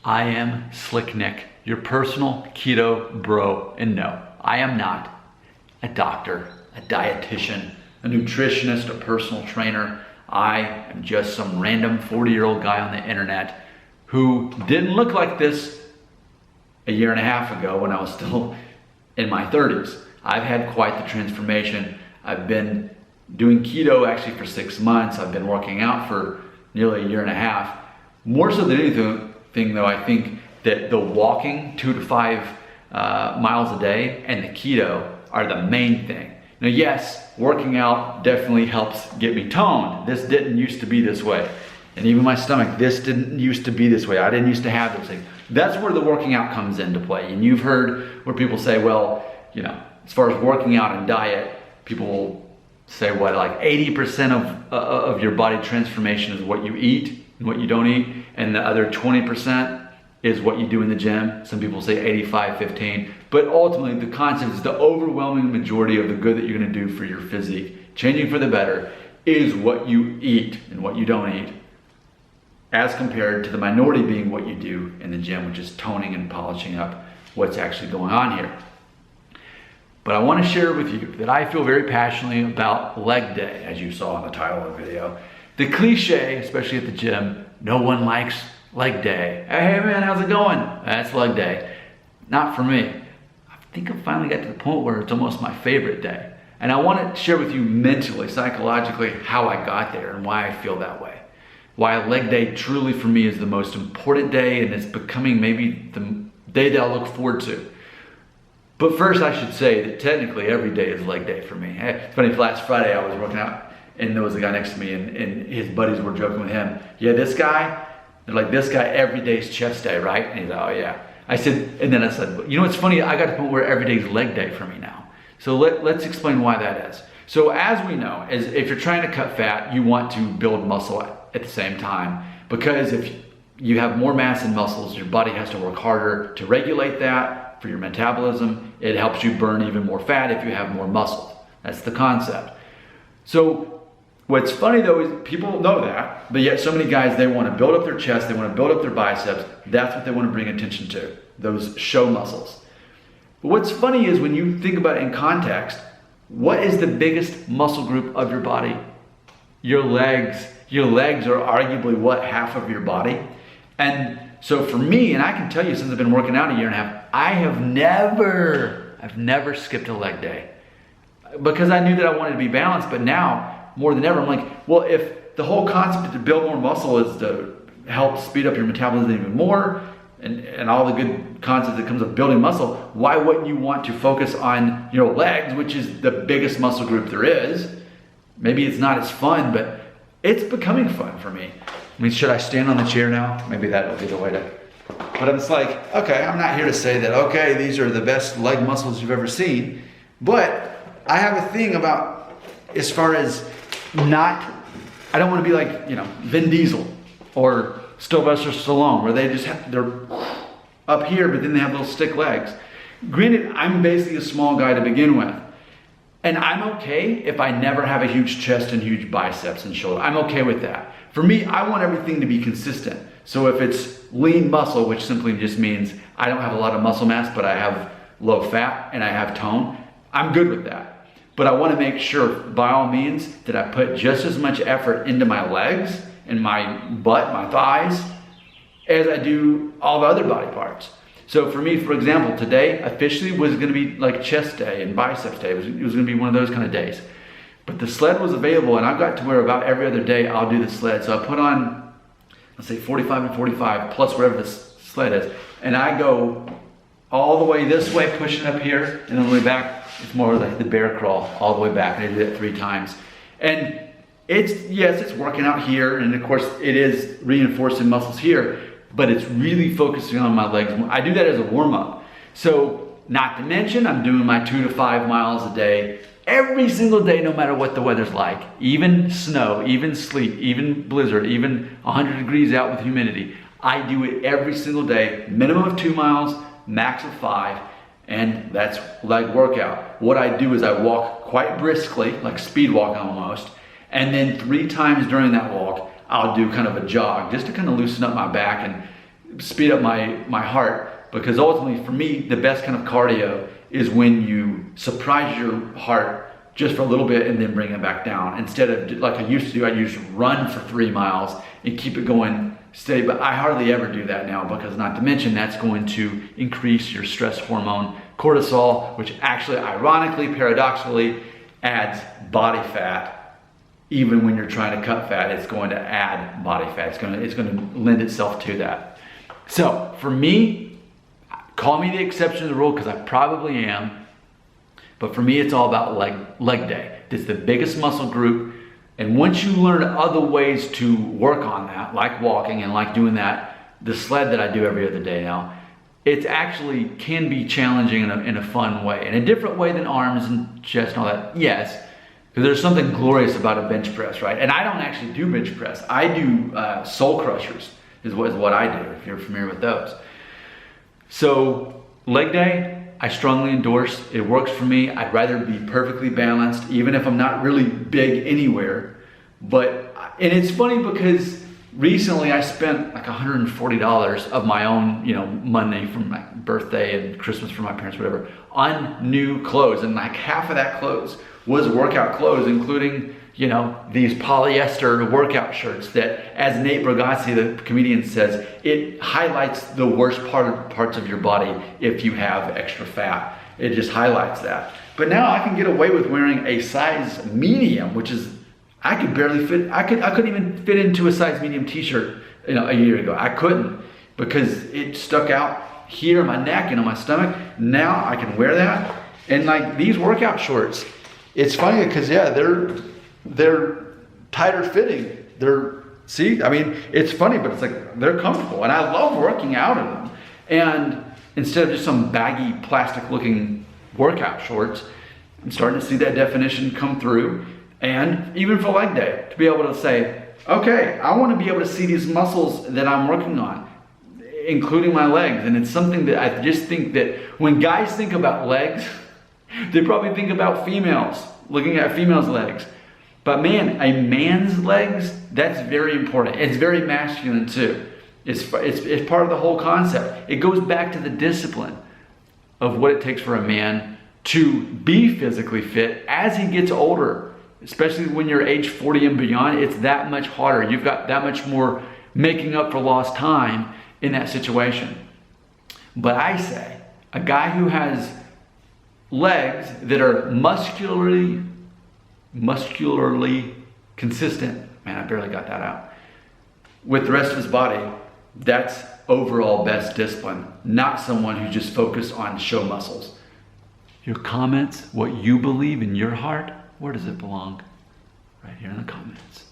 I am Slick Nick, your personal keto bro, and no, I am not a doctor, a dietitian, a nutritionist, a personal trainer. I am just some random 40-year-old guy on the internet who didn't look like this a year and a half ago when I was still in my 30s. I've had quite the transformation. I've been doing keto actually for 6 months. I've been working out for nearly a year and a half. More so than anything though, I think that the walking 2 to 5 miles a day and the keto are the main thing. Now yes, working out definitely helps get me toned. This didn't used to be this way. And even my stomach, this didn't used to be this way. I didn't used to have those things. That's where the working out comes into play. And you've heard where people say, well, you know, as far as working out and diet, people will say what, like 80% of your body transformation is what you eat and what you don't eat, and the other 20% is what you do in the gym. Some people say 85-15, but ultimately the concept is the overwhelming majority of the good that you're gonna do for your physique, changing for the better, is what you eat and what you don't eat, as compared to the minority being what you do in the gym, which is toning and polishing up what's actually going on here. But I want to share with you that I feel very passionately about leg day, as you saw in the title of the video. The cliche, especially at the gym, no one likes leg day. Hey man, how's it going? That's leg day. Not for me. I think I finally got to the point where it's almost my favorite day. And I want to share with you mentally, psychologically, how I got there and why I feel that way. Why leg day truly for me is the most important day, and it's becoming maybe the day that I look forward to. But first I should say that technically every day is leg day for me. It's funny, last Friday I was working out and there was a guy next to me and his buddies were joking with him. Yeah, this guy, they're like, this guy every day's chest day, right? And he's like, oh yeah. I said, and then I said, you know what's funny? I got to the point where every day is leg day for me now. So let's explain why that is. So as we know, if you're trying to cut fat, you want to build muscle at the same time, because if you have more mass and muscles, your body has to work harder to regulate that for your metabolism. It helps you burn even more fat if you have more muscle. That's the concept. So what's funny though is people know that, but yet so many guys, they want to build up their chest, they want to build up their biceps. That's what they want to bring attention to, those show muscles. But what's funny is when you think about it in context, what is the biggest muscle group of your body? Your legs. Your legs are arguably what, half of your body? And so for me, and I can tell you since I've been working out a year and a half, I've never skipped a leg day, because I knew that I wanted to be balanced. But now more than ever, I'm like, well, if the whole concept to build more muscle is to help speed up your metabolism even more, and all the good concepts that comes with building muscle, why wouldn't you want to focus on your legs, which is the biggest muscle group there is? Maybe it's not as fun, but it's becoming fun for me. I mean, should I stand on the chair now? Maybe that would be the way to. But it's like, okay, I'm not here to say that, okay, these are the best leg muscles you've ever seen. But I have a thing about, as far as I don't want to be like, you know, Vin Diesel or Sylvester Stallone, where they just they're up here, but then they have little stick legs. Granted, I'm basically a small guy to begin with. And I'm okay if I never have a huge chest and huge biceps and shoulder. I'm okay with that. For me, I want everything to be consistent. So if it's lean muscle, which simply just means I don't have a lot of muscle mass, but I have low fat and I have tone, I'm good with that. But I want to make sure, by all means, that I put just as much effort into my legs and my butt, my thighs, as I do all the other body parts. So for me, for example, today officially was going to be like chest day and biceps day. It was going to be one of those kind of days. But the sled was available, and I've got to where about every other day I'll do the sled. So I put on, let's say 45 and 45 plus whatever the sled is. And I go all the way this way, pushing up here, and then all the way back. It's more like the bear crawl all the way back. And I did it 3 times. And it's working out here. And of course it is reinforcing muscles here, but it's really focusing on my legs. I do that as a warm up. So not to mention, I'm doing my 2 to 5 miles a day, every single day, no matter what the weather's like, even snow, even sleet, even blizzard, even 100 degrees out with humidity. I do it every single day, minimum of 2 miles, max of 5, and that's leg workout. What I do is I walk quite briskly, like speed walking almost, and then 3 times during that walk, I'll do kind of a jog just to kind of loosen up my back and speed up my heart, because ultimately for me, the best kind of cardio is when you surprise your heart just for a little bit and then bring it back down. Instead of like I used to do, I used to run for 3 miles and keep it going steady, but I hardly ever do that now, because not to mention that's going to increase your stress hormone cortisol, which actually ironically, paradoxically adds body fat. Even when you're trying to cut fat, it's going to add body fat. It's going to lend itself to that. So for me, call me the exception to the rule, because I probably am. But for me, it's all about leg day. It's the biggest muscle group. And once you learn other ways to work on that, like walking and like doing that, the sled that I do every other day now, it actually can be challenging in a fun way. In a different way than arms and chest and all that, yes. Because there's something glorious about a bench press, right? And I don't actually do bench press. I do soul crushers is what I do, if you're familiar with those. So leg day, I strongly endorse. It works for me. I'd rather be perfectly balanced, even if I'm not really big anywhere. And it's funny because recently I spent like $140 of my own, money from my birthday and Christmas for my parents, whatever, on new clothes. And like half of that clothes was workout clothes, including, these polyester workout shirts that, as Nate Bargatze, the comedian, says, it highlights the worst parts of your body if you have extra fat. It just highlights that. But now I can get away with wearing a size medium, which is, I could barely fit, I couldn't even fit into a size medium t-shirt, a year ago. I couldn't, because it stuck out here on my neck and on my stomach. Now I can wear that. And like these workout shorts, it's funny because they're tighter fitting. It's funny, but it's like they're comfortable, and I love working out in them. And instead of just some baggy plastic looking workout shorts, I'm starting to see that definition come through. And even for leg day, to be able to say, okay, I want to be able to see these muscles that I'm working on, including my legs. And it's something that I just think that when guys think about legs, they probably think about females, looking at females' legs. But man, a man's legs, that's very important. It's very masculine too. It's part of the whole concept. It goes back to the discipline of what it takes for a man to be physically fit as he gets older. Especially when you're age 40 and beyond, it's that much harder. You've got that much more making up for lost time in that situation. But I say, a guy who has legs that are muscularly consistent, man, I barely got that out, with the rest of his body, that's overall best discipline, not someone who's just focused on show muscles. Your comments, what you believe in your heart, where does it belong? Right here in the comments.